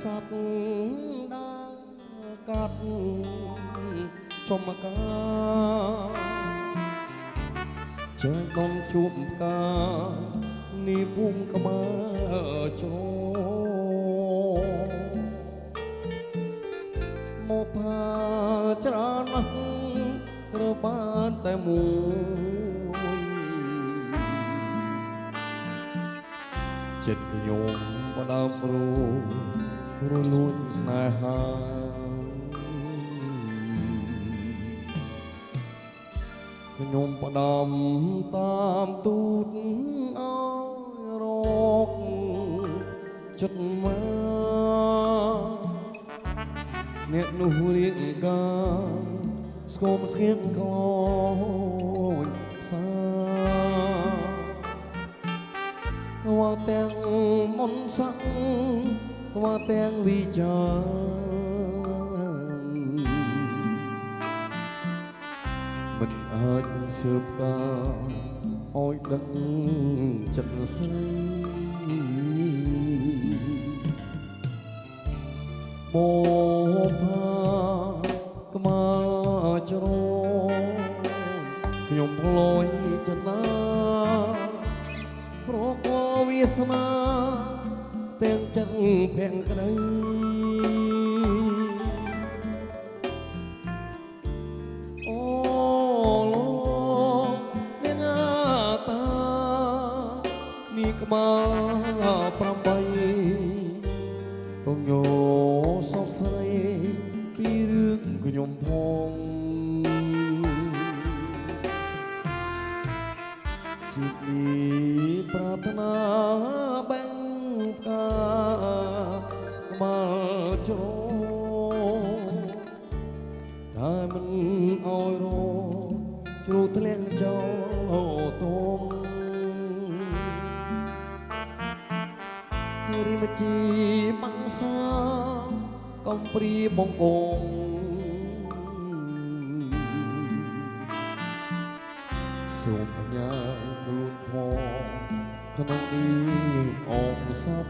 សត្វដើរកាត់ចំមកកាចេះកុំជួបផ្កានេះភូមិក្បែរជ្រោមកផាច្រើនណាស់របានតែមួយចិត្តខ្ញុំបដើមរលួយស្នេហាខ្ញុំផ្ដាំតាមទូតអើយរកចិត្តមកអ្នកនោះរៀងកាស្គមស្គៀងក្លោយសាខ្វះទាំងមន្តស័ក្តិខ្វះទាំងវិចារមិនអាចស៊ើបការឲ្យដឹងចិត្តស្រីបផាក្បាលជ្រោខ្ញុំផ្លយចនាប្រកវាសនាទាំងចិត្តភាំងក្តីអូលោកនាងតានេះក្បាល8ពងយោសពស្រីពីរឿងខ្ញុំផងជីវិតនេះប្រាថ្នាបែងផ្កាក្បាលជ្រោតែមិនអោយរជ្រូកធ្លាក់ចោលតងរីមជីបាំងសាកំព្រីបងកងសូមបញ្ញាខ្លួនផងក្នុងនេះអងសັບ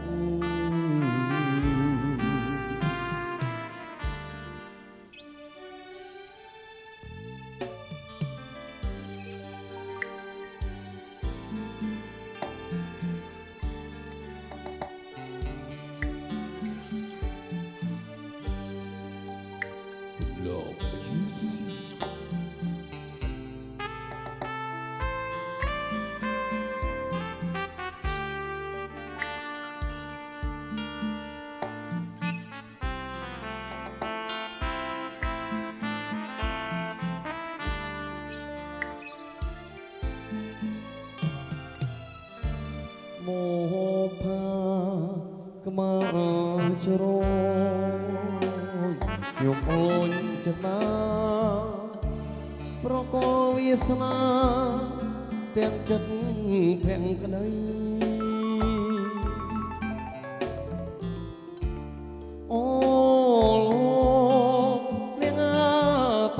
មកផាក្បាលជ្រោយខ្ញុំអើយចិត្តណាប្រកបវាសនាទាំងចិត្តភាំងក្តីអូលោកនាង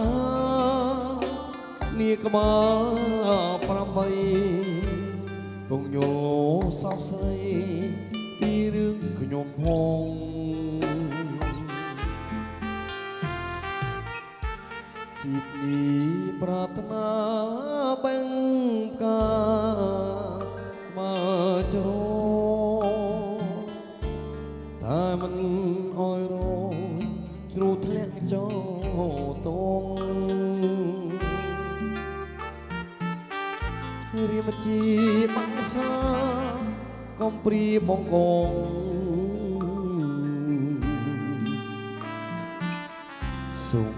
តានេះក្បាល8ពងយោសពស្រីពីរឿងខ្ញុំផងជីវិតនេះប្រាថ្នាបែងផ្កាក្បាលជ្រោតែមិនអោយរជ្រូកធ្លាក់ចោលតងរៀមជីបាំងសាកំព្រីបងកងសូម